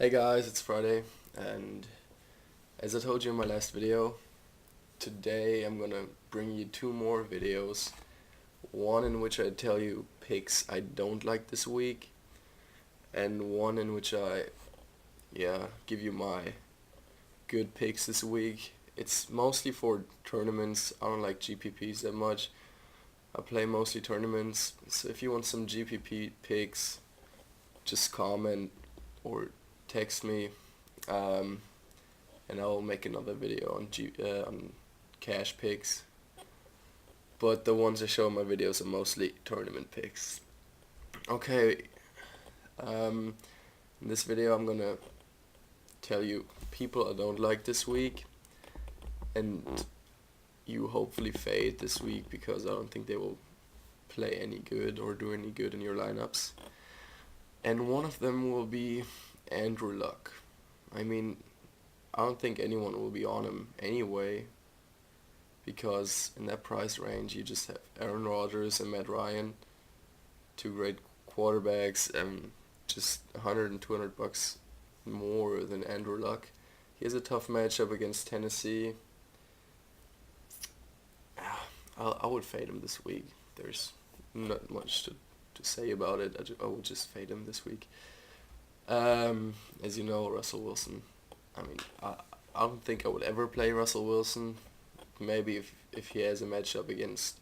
Hey guys, it's Friday, and as I told you in my last video, today I'm gonna bring you two more videos. One in which I tell you picks I don't like this week, and one in which I, give you my good picks this week. It's mostly for tournaments. I don't like GPPs that much. I play mostly tournaments, so if you want some GPP picks, just comment or text me. Um, and I'll make another video on cash picks. But the ones I show in my videos are mostly tournament picks. Okay, um, in this video I'm gonna tell you people I don't like this week, and you hopefully fade this week because I don't think they will play any good or do any good in your lineups. And one of them will be Andrew Luck. I mean, I don't think anyone will be on him anyway, because in that price range you just have Aaron Rodgers and Matt Ryan, two great quarterbacks, and just 100 and 200 bucks more than Andrew Luck. He has a tough matchup against Tennessee. I would fade him this week. There's not much to say about it. I would just fade him this week. As you know, Russell Wilson. I mean, I don't think I would ever play Russell Wilson. Maybe if he has a matchup against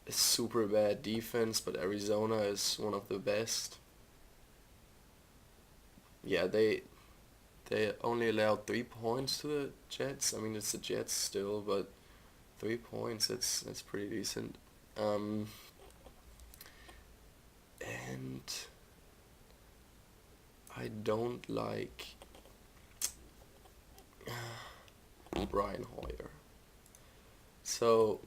a super bad defense, but Arizona is one of the best. Yeah, they only allowed 3 points to the Jets. I mean, it's the Jets still, but 3 points, that's pretty decent. And I don't like Brian Hoyer. So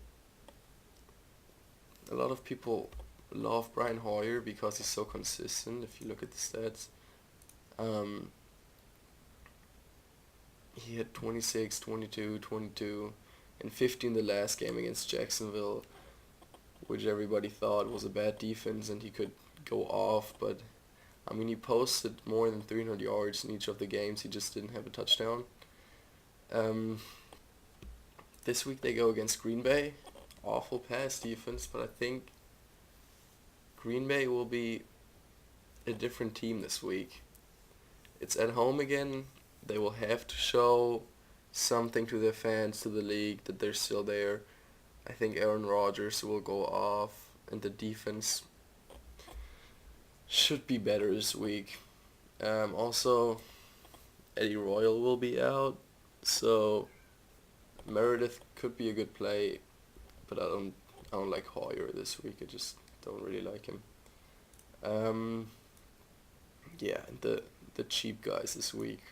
a lot of people love Brian Hoyer because he's so consistent. If you look at the stats, um, he had 26, 22, 22, and 15 the last game against Jacksonville, which everybody thought was a bad defense and he could go off. But I mean, he posted more than 300 yards in each of the games. He just didn't have a touchdown. Um, this week they go against Green Bay. Awful pass defense, but I think Green Bay will be a different team this week. It's at home again. They will have to show something to their fans, to the league, that they're still there. I think Aaron Rodgers will go off, and the defense should be better this week. Also, Eddie Royal will be out, so Meredith could be a good play, but I don't like Hoyer this week. I just don't really like him. Um, yeah, the cheap guys this week.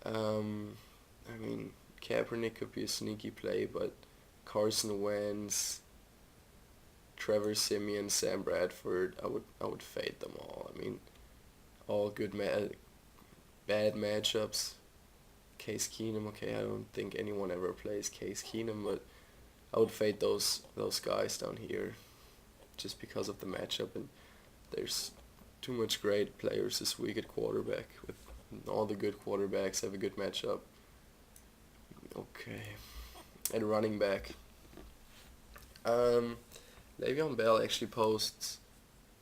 I mean, Kaepernick could be a sneaky play, but Carson Wentz, Trevor Siemian, Sam Bradford, I would fade them all. I mean, all bad matchups. Case Keenum, okay, I don't think anyone ever plays Case Keenum, but I would fade those guys down here just because of the matchup, and there's too much great players this week at quarterback. With all the good quarterbacks have a good matchup. Okay, at running back, Le'Veon Bell actually posts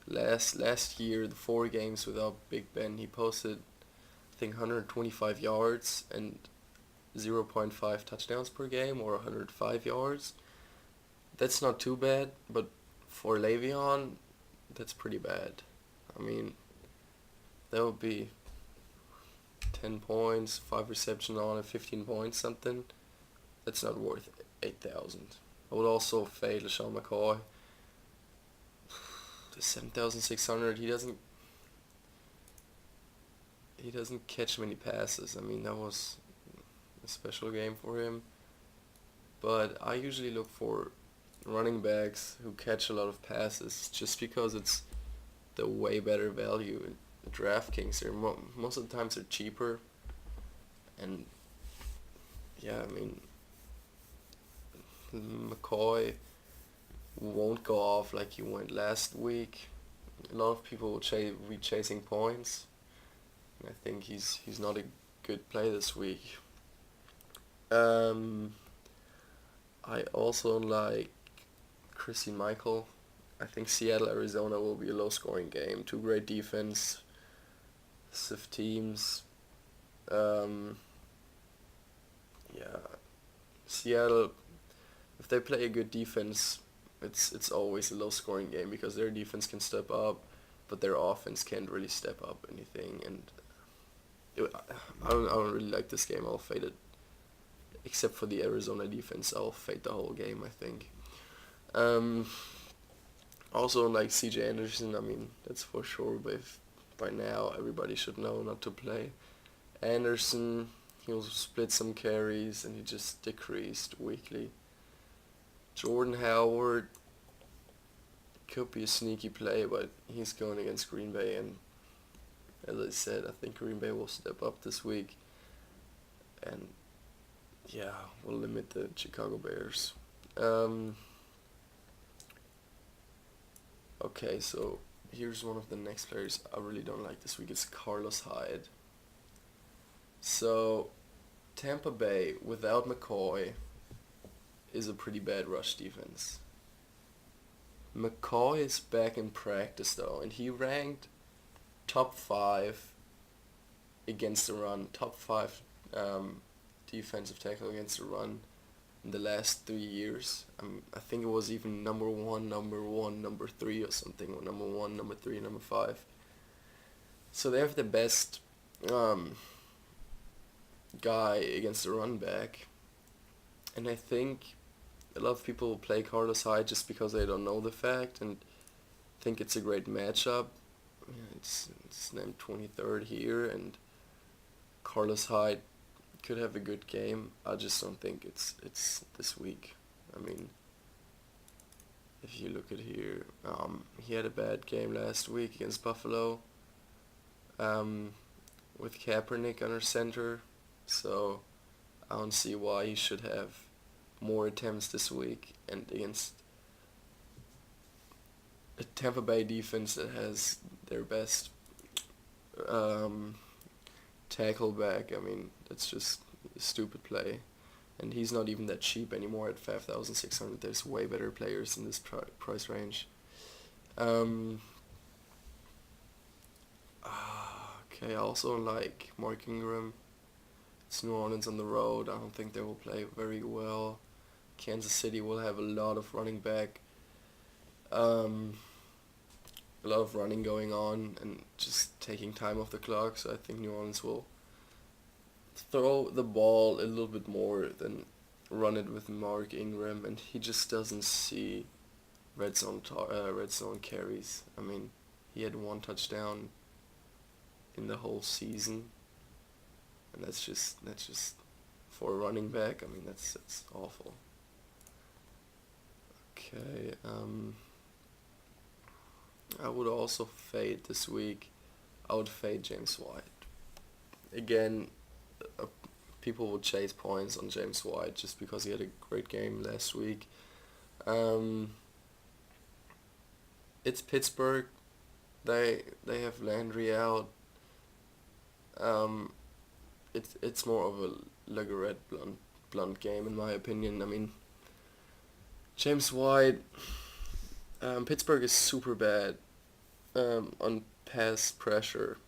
last year, the 4 games without Big Ben. He posted, I think, 125 yards and 0.5 touchdowns per game, or 105 yards. That's not too bad, but for Le'Veon, that's pretty bad. I mean, that would be 10 points, 5 reception on it, 15 points, something. That's not worth 8,000. I would also fade LaShawn McCoy. The 7,600, he doesn't catch many passes. I mean, that was a special game for him. But I usually look for running backs who catch a lot of passes, just because it's the way better value. In Draftkings, most of the times they're cheaper, and yeah, I mean, McCoy won't go off like he went last week. A lot of people will be chasing points, And I think he's not a good play this week. I also like Chrissy Michael. I think Seattle, Arizona will be a low-scoring game. Two great defensive teams. Um, yeah, Seattle, if they play a good defense, it's always a low-scoring game because their defense can step up, but their offense can't really step up anything. And I don't really like this game. I'll fade it, except for the Arizona defense. I'll fade the whole game, I think. Um, Also, like CJ Anderson, I mean, that's for sure, but by now everybody should know not to play. Anderson, he'll split some carries and he just decreased weekly. Jordan Howard could be a sneaky play, but he's going against Green Bay, and as I said, I think Green Bay will step up this week, and yeah, we'll limit the Chicago Bears. Okay, so here's one of the next players I really don't like this week. It's Carlos Hyde. So, Tampa Bay, without McCoy, is a pretty bad rush defense. McCoy is back in practice, though, and he ranked top 5 against the run, top 5 defensive tackle against the run in the last 3 years. I think it was even number 1, number 3 or something, or number 1, number 3, number 5. So they have the best guy against the run back, and I think a lot of people will play Carlos Hyde just because they don't know the fact and think it's a great matchup. Yeah, it's named 23rd here, and Carlos Hyde could have a good game. I just don't think it's this week. I mean, if you look at here, he had a bad game last week against Buffalo, with Kaepernick under center, so I don't see why he should have more attempts this week, and against a Tampa Bay defense that has their best tackle back. I mean, that's just a stupid play, and he's not even that cheap anymore at 5,600. There's way better players in this price range. Okay, I also like Mark Ingram. It's New Orleans on the road. I don't think they will play very well. Kansas City will have a lot of running back, a lot of running going on and just taking time off the clock. So I think New Orleans will throw the ball a little bit more than run it with Mark Ingram, and he just doesn't see red zone carries. I mean, he had 1 touchdown in the whole season, and that's just for a running back. I mean, that's awful. Okay, I would also fade this week. I would fade James White. Again, people will chase points on James White just because he had a great game last week. It's Pittsburgh. They have Landry out. It's more of a Legarrette blunt game in my opinion. I mean, James White, Pittsburgh is super bad on pass pressure.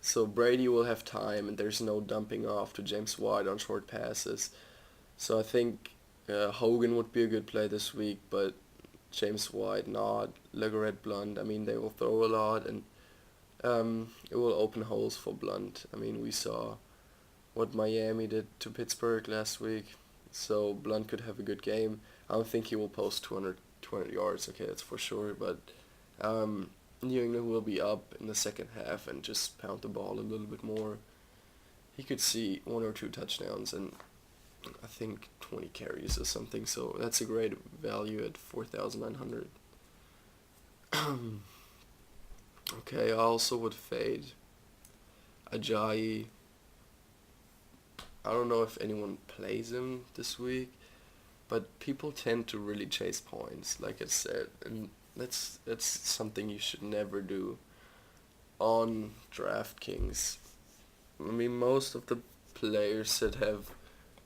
So Brady will have time, and there's no dumping off to James White on short passes. So I think Hogan would be a good play this week, but James White not. Legarrette Blunt, I mean, they will throw a lot, and it will open holes for Blunt. I mean, we saw what Miami did to Pittsburgh last week, so Blunt could have a good game. I don't think he will post 200 yards, okay, that's for sure, but New England will be up in the second half and just pound the ball a little bit more. He could see 1 or 2 touchdowns and I think 20 carries or something, so that's a great value at 4,900. Okay, I also would fade Ajayi. I don't know if anyone plays him this week, but people tend to really chase points, like I said, and that's something you should never do on DraftKings. I mean, most of the players that have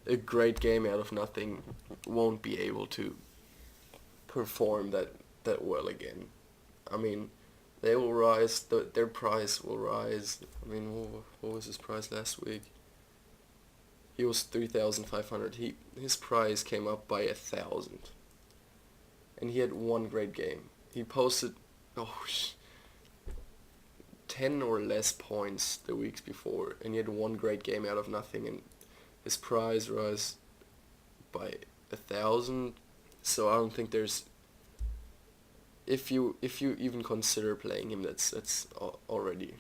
a great game out of nothing won't be able to perform that well again. I mean, they will rise. Their price will rise. I mean, what was his price last week? He was 3,500. His price came up by 1,000, and he had one great game. He posted, oh, 10 or less points the weeks before, and he had one great game out of nothing, and his prize rose by 1,000. So I don't think there's, if you even consider playing him, that's already,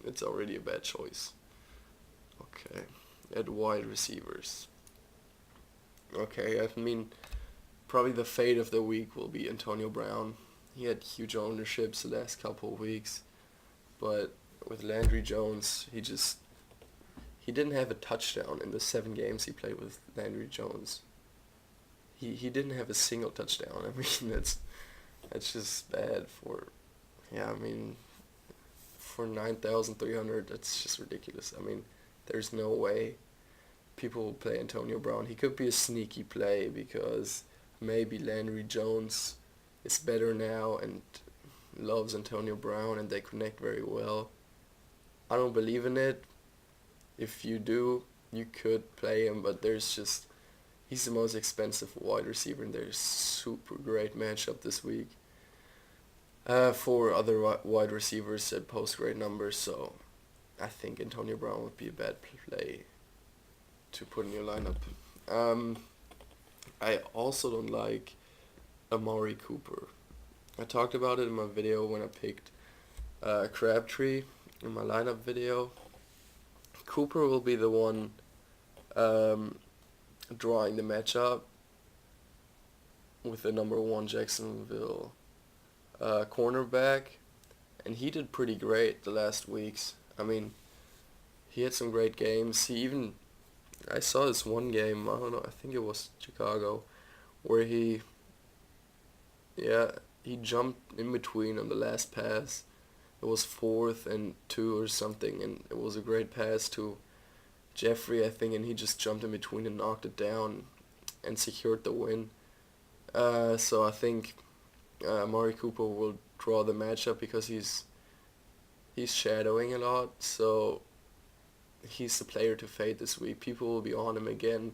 it's already a bad choice. Okay, at wide receivers. Okay, I mean, probably the fate of the week will be Antonio Brown. He had huge ownerships the last couple of weeks, but with Landry Jones, he didn't have a touchdown in the 7 games he played with Landry Jones. He didn't have a single touchdown. I mean, that's just bad for, yeah, I mean, for 9,300, that's just ridiculous. I mean, there's no way people will play Antonio Brown. He could be a sneaky play because maybe Landry Jones is better now and loves Antonio Brown and they connect very well. I don't believe in it. If you do, you could play him, but he's the most expensive wide receiver and there's super great matchup this week for other wide receivers that post great numbers, so I think Antonio Brown would be a bad play to put in your lineup. I also don't like Amari Cooper. I talked about it in my video when I picked Crabtree in my lineup video. Cooper will be the one drawing the matchup with the number 1 Jacksonville cornerback, and he did pretty great the last weeks. I mean, he had some great games. I saw this one game, I don't know, I think it was Chicago, where he jumped in between on the last pass. It was 4th and 2 or something, and it was a great pass to Jeffrey, I think, and he just jumped in between and knocked it down and secured the win. So I think Amari Cooper will draw the matchup because he's shadowing a lot, so he's the player to fade this week. People will be on him again.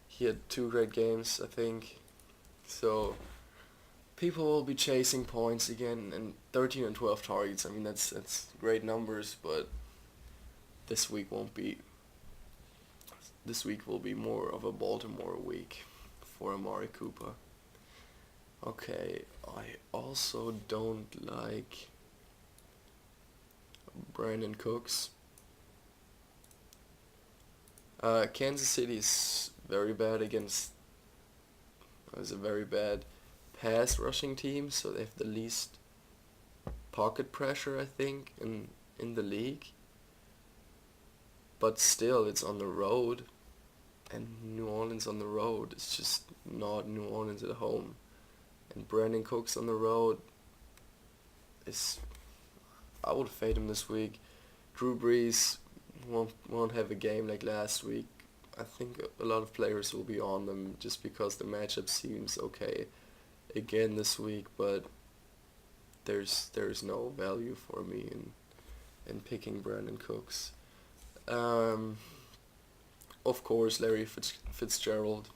He had 2 great games, I think. So people will be chasing points again, and 13 and 12 targets. I mean, that's great numbers, but this week won't be. This week will be more of a Baltimore week for Amari Cooper. Okay, I also don't like Brandon Cooks. Kansas City is very bad against. Is a very bad pass rushing team, so they have the least pocket pressure, I think, in the league. But still, it's on the road, and New Orleans on the road is just not New Orleans at home. And Brandon Cooks on the road I would fade him this week. Drew Brees won't have a game like last week. I think a lot of players will be on them just because the matchup seems okay again this week, but there's no value for me in picking Brandon Cooks. Of course, Larry Fitzgerald.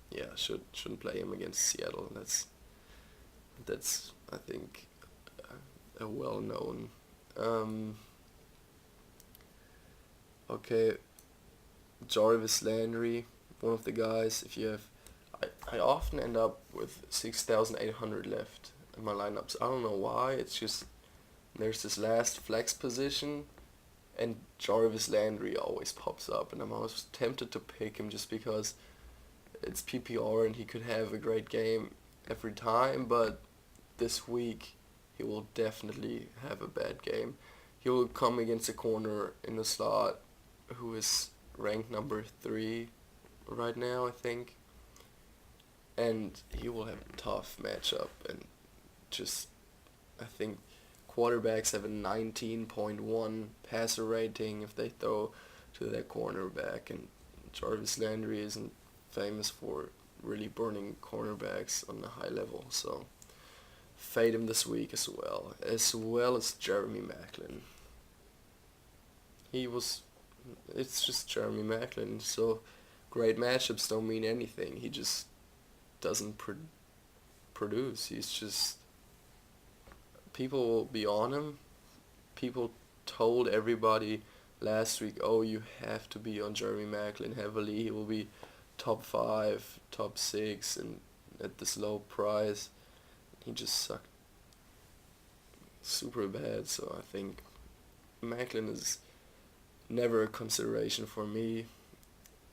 Yeah, shouldn't play him against Seattle. That's I think a well known. Okay, Jarvis Landry, one of the guys. If you have, I often end up with 6,800 left in my lineups. I don't know why. It's just there's this last flex position, and Jarvis Landry always pops up, and I'm always tempted to pick him just because it's PPR and he could have a great game every time, but this week he will definitely have a bad game. He will come against a corner in the slot who is ranked number 3 right now, I think, and he will have a tough matchup, and just I think quarterbacks have a 19.1 passer rating if they throw to their cornerback, and Jarvis Landry isn't famous for really burning cornerbacks on a high level, so fade him this week as well as Jeremy Maclin. It's just Jeremy Maclin, so great matchups don't mean anything. He just doesn't produce. He's just, people will be on him. People told everybody last week, oh, you have to be on Jeremy Maclin heavily. He will be top 5, top 6, and at this low price. He just sucked super bad, so I think Maclin is never a consideration for me.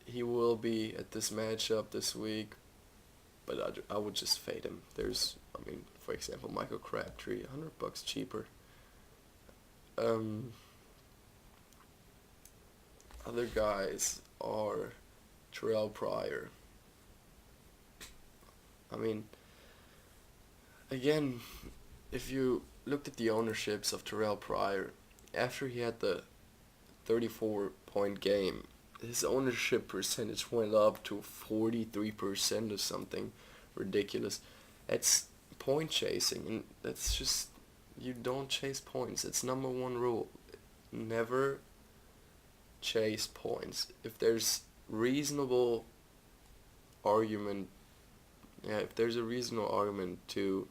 He will be at this matchup this week, but I would just fade him. For example, Michael Crabtree, $100 cheaper. Other guys are Terrell Pryor. Again, if you looked at the ownerships of Terrell Pryor, after he had the 34-point game, his ownership percentage went up to 43% or something ridiculous. That's point chasing, and that's just, you don't chase points. It's number one rule. Never chase points. If there's reasonable argument, if there's a reasonable argument to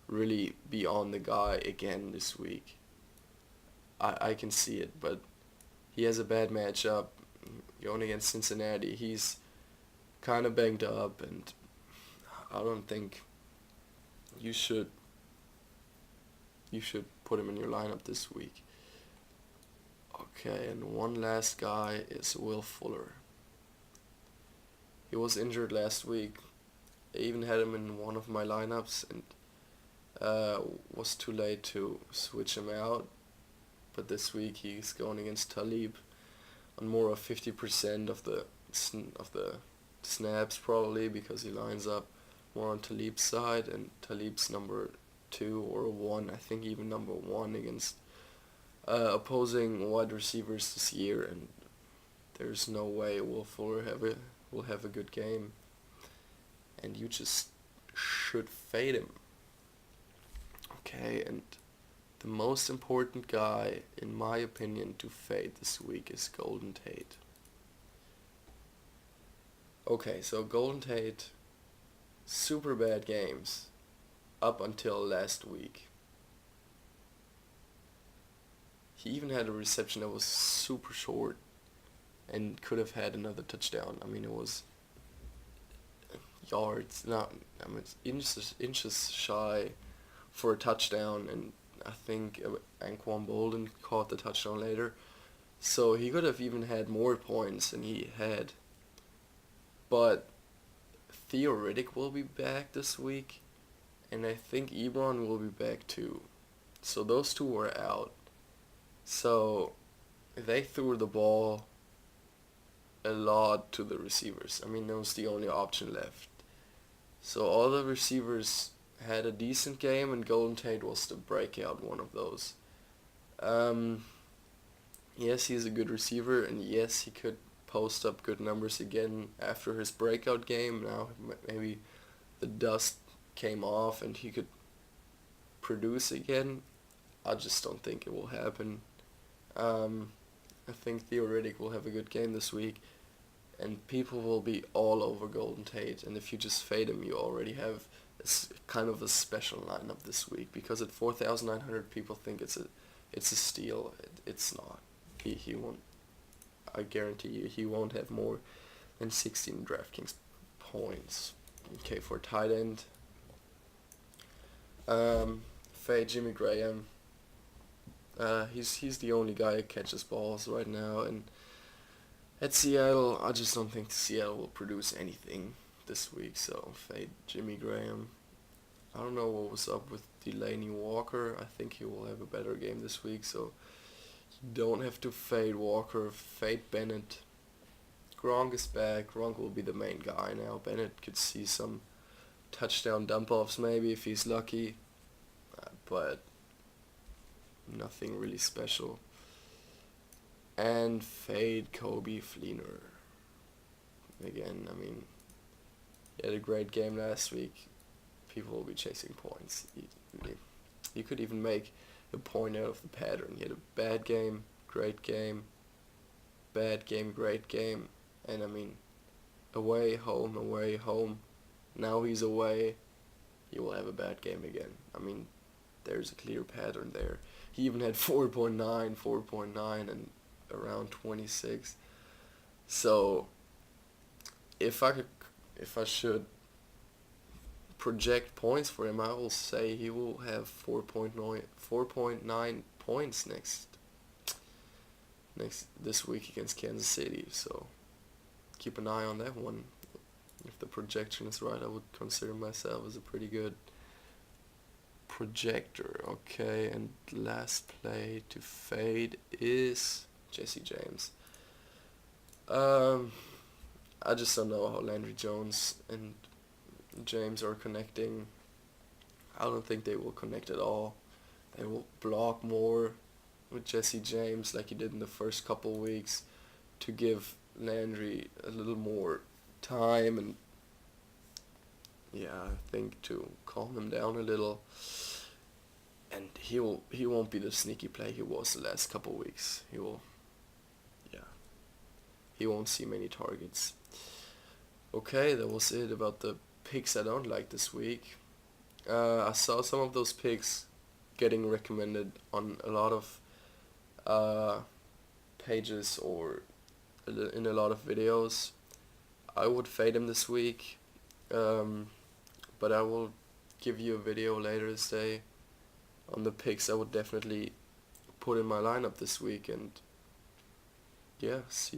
really be on the guy again this week, I can see it, but he has a bad matchup going against Cincinnati. He's kind of banged up, and I don't think you should put him in your lineup this week. Okay, and one last guy is Will Fuller. He was injured last week. I even had him in one of my lineups, and was too late to switch him out. But this week he's going against Talib on more of 50% of the snaps, probably, because he lines up more on Talib's side, and Talib's number 2 or 1, I think even number 1 against opposing wide receivers this year, and there's no way Will Fuller will have a good game, and you just should fade him. Okay, and the most important guy, in my opinion, to fade this week is Golden Tate. Okay, so Golden Tate, super bad games up until last week. He even had a reception that was super short and could have had another touchdown. It was yards, it's inches shy for a touchdown, and I think Anquan Bolden caught the touchdown later. So he could have even had more points than he had. But Theoretic will be back this week, and I think Ebron will be back too. So those two were out. So they threw the ball a lot to the receivers. That was the only option left. So all the receivers had a decent game, and Golden Tate was the breakout one of those. Yes, he's a good receiver, and yes, he could post up good numbers again after his breakout game. Now maybe the dust came off and he could produce again. I just don't think it will happen. I think Theoretic will have a good game this week, and people will be all over Golden Tate, and if you just fade him, you already have kind of a special lineup this week, because at 4,900 people think it's a steal. It's not. He won't. I guarantee you, he won't have more than 16 Draftkings points. Okay, for tight end, fade Jimmy Graham. He's the only guy who catches balls right now, and at Seattle, I just don't think Seattle will produce anything this week, so fade Jimmy Graham. I don't know what was up with Delaney Walker. I think he will have a better game this week, so you don't have to fade Walker. Fade Bennett. Gronk is back. Gronk will be the main guy now. Bennett could see some touchdown dump-offs maybe if he's lucky, but nothing really special. And fade Kobe Fleener. Again, I mean, he had a great game last week. People will be chasing points. You could even make a point out of the pattern. He had a bad game, great game, bad game, great game, and I mean, away, home, away, home. Now he's away, he will have a bad game again. I mean, there's a clear pattern there. He even had 4.9, 4.9, and around 26. So, if I should project points for him, I will say he will have 4.9 points next this week against Kansas City. So keep an eye on that one. If the projection is right, I would consider myself as a pretty good projector. Okay, and last play to fade is Jesse James. I just don't know how Landry Jones and James are connecting. I don't think they will connect at all. They will block more with Jesse James like he did in the first couple weeks to give Landry a little more time and I think to calm him down a little. And he won't be the sneaky play he was the last couple weeks. He won't see many targets. Okay, that was it about the picks I don't like this week. I saw some of those picks getting recommended on a lot of pages or in a lot of videos. I would fade him this week, but I will give you a video later this day on the picks I would definitely put in my lineup this week, and see